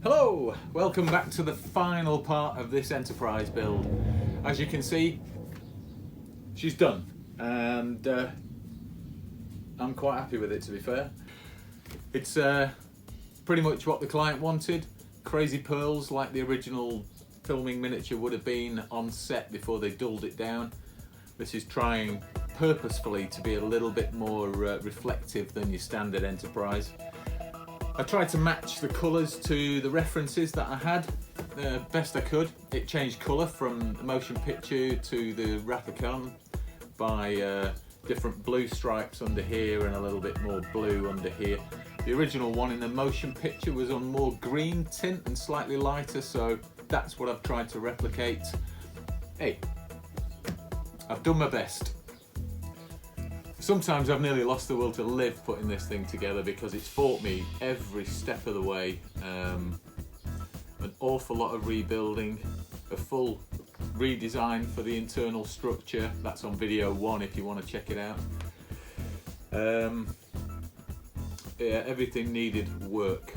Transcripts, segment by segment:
Hello, welcome back to the final part of this Enterprise build. As you can see, she's done, and I'm quite happy with it, to be fair. It's pretty much what the client wanted. Crazy pearls like the original filming miniature would have been on set before they dulled it down. This is trying purposefully to be a little bit more reflective than your standard Enterprise. I tried to match the colours to the references that I had best I could. It changed colour from the motion picture to the Rapicon by different blue stripes under here and a little bit more blue under here. The original one in the motion picture was on more green tint and slightly lighter, so that's what I've tried to replicate. Hey, I've done my best. Sometimes I've nearly lost the will to live putting this thing together because it's fought me every step of the way. An awful lot of rebuilding, a full redesign for the internal structure. That's on video 1 if you want to check it out. Yeah, everything needed work.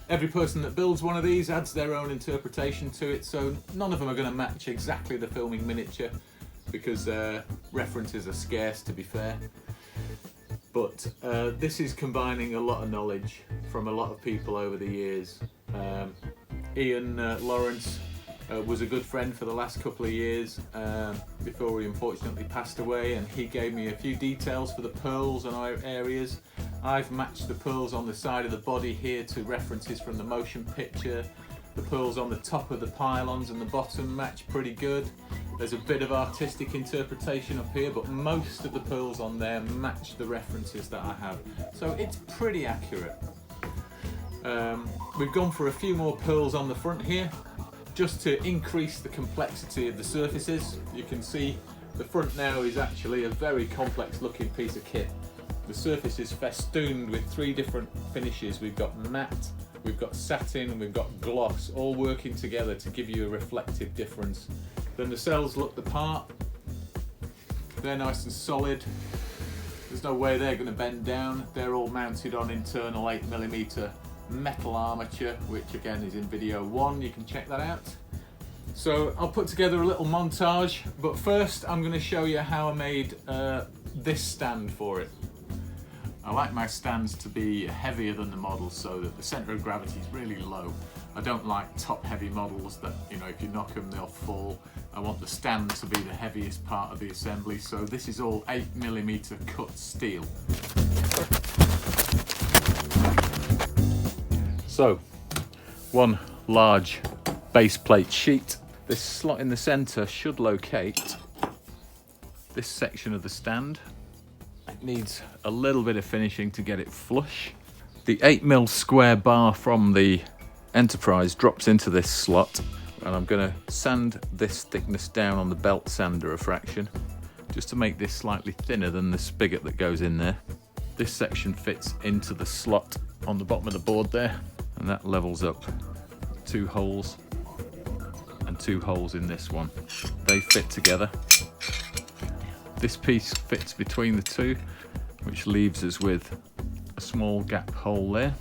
Every person that builds one of these adds their own interpretation to it, so none of them are going to match exactly the filming miniature, because references are scarce, to be fair. But this is combining a lot of knowledge from a lot of people over the years. Ian Lawrence was a good friend for the last couple of years before he unfortunately passed away, and he gave me a few details for the pearls and areas. I've matched the pearls on the side of the body here to references from the motion picture. The pearls on the top of the pylons and the bottom match pretty good. There's a bit of artistic interpretation up here, but most of the pearls on there match the references that I have. So it's pretty accurate. We've gone for a few more pearls on the front here, just to increase the complexity of the surfaces. You can see the front now is actually a very complex looking piece of kit. The surface is festooned with 3 different finishes. We've got matte, we've got satin, and we've got gloss, all working together to give you a reflective difference. Then the cells look the part. They're nice and solid. There's no way they're going to bend down. They're all mounted on internal 8mm metal armature, which again is in video 1. You can check that out. So I'll put together a little montage, but first I'm going to show you how I made this stand for it. I like my stands to be heavier than the model so that the centre of gravity is really low. I don't like top heavy models that, you know, if you knock them they'll fall. I want the stand to be the heaviest part of the assembly, so this is all 8mm cut steel. So, one large base plate sheet. This slot in the centre should locate this section of the stand. It needs a little bit of finishing to get it flush. The 8mm square bar from the Enterprise drops into this slot, and I'm going to sand this thickness down on the belt sander a fraction, just to make this slightly thinner than the spigot that goes in there. This section fits into the slot on the bottom of the board there, and that levels up 2 holes and 2 holes in this one. They fit together. This piece fits between the 2, which leaves us with a small gap hole there,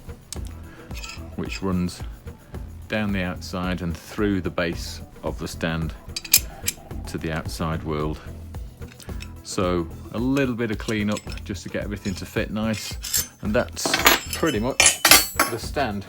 which runs down the outside and through the base of the stand to the outside world. So a little bit of clean up just to get everything to fit nice, and that's pretty much the stand.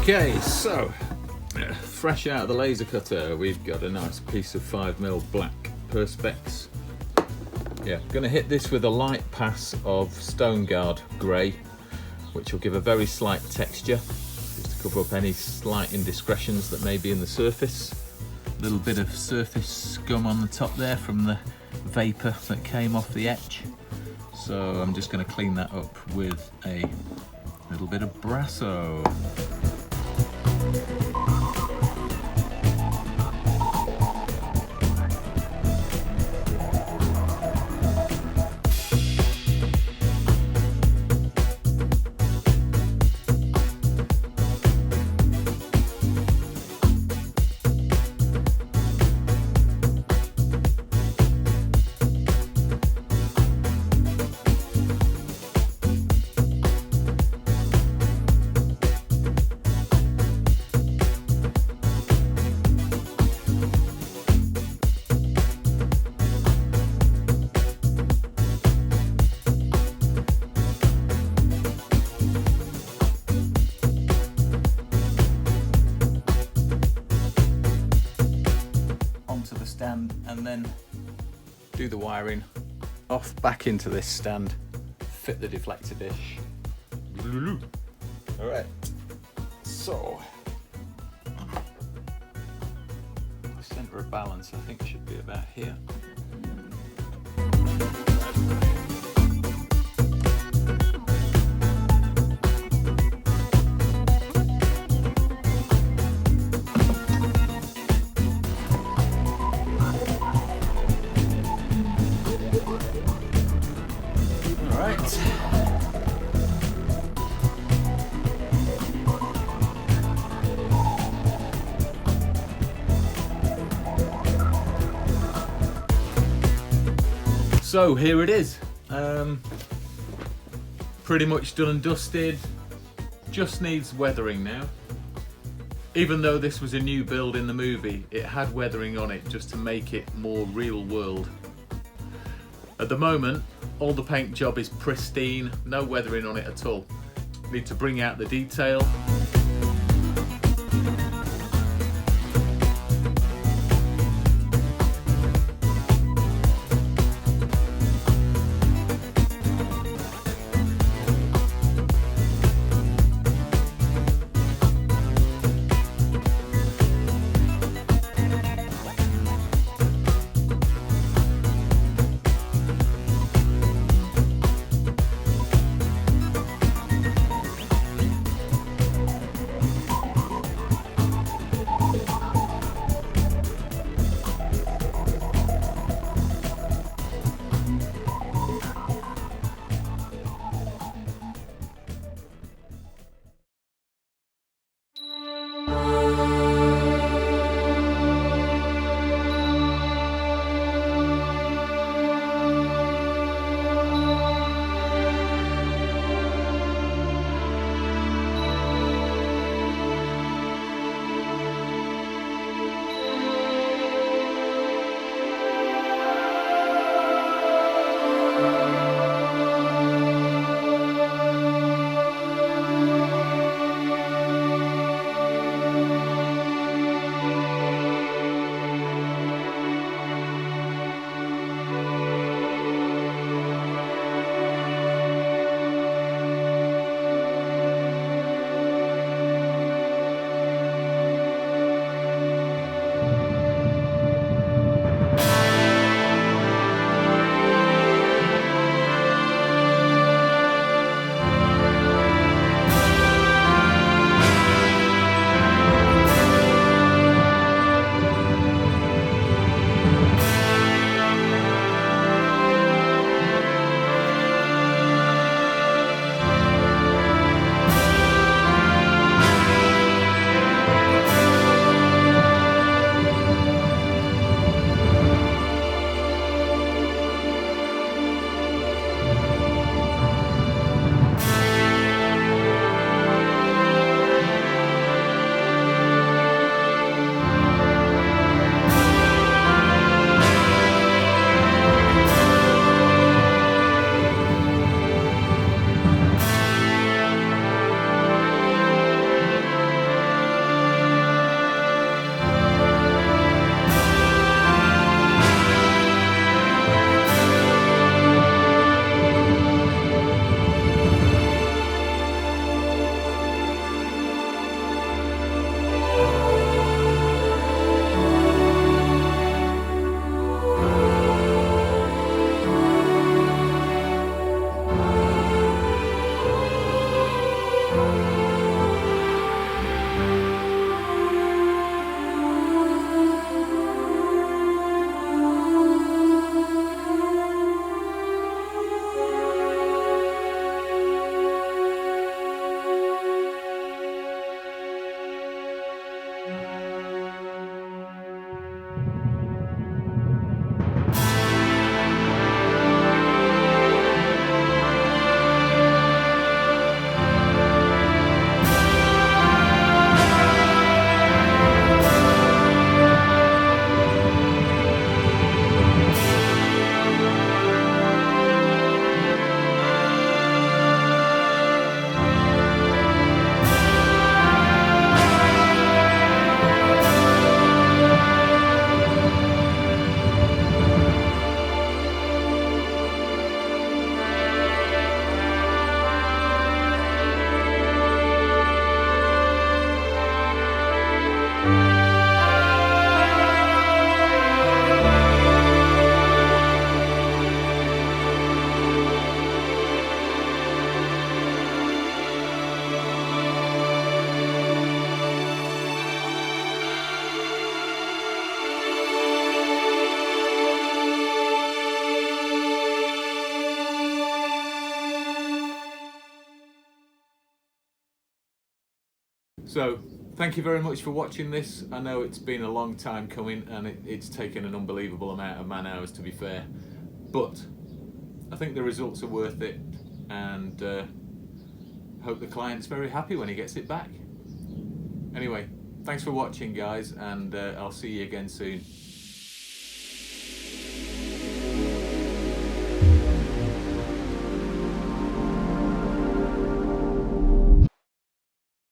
Okay, so fresh out of the laser cutter, we've got a nice piece of 5mm black Perspex. Yeah, going to hit this with a light pass of Stone Guard grey, which will give a very slight texture, just to cover up any slight indiscretions that may be in the surface. A little bit of surface scum on the top there from the vapour that came off the etch. So I'm just going to clean that up with a little bit of Brasso. And then do the wiring off back into this stand, fit the deflector dish. All right, so the center of balance I think should be about here. So here it is, pretty much done and dusted, just needs weathering now. Even though this was a new build in the movie, it had weathering on it just to make it more real world. At the moment, all the paint job is pristine, no weathering on it at all. Need to bring out the detail. So thank you very much for watching this. I know it's been a long time coming, and it's taken an unbelievable amount of man hours, to be fair, but I think the results are worth it, and hope the client's very happy when he gets it back. Anyway, thanks for watching, guys, and I'll see you again soon.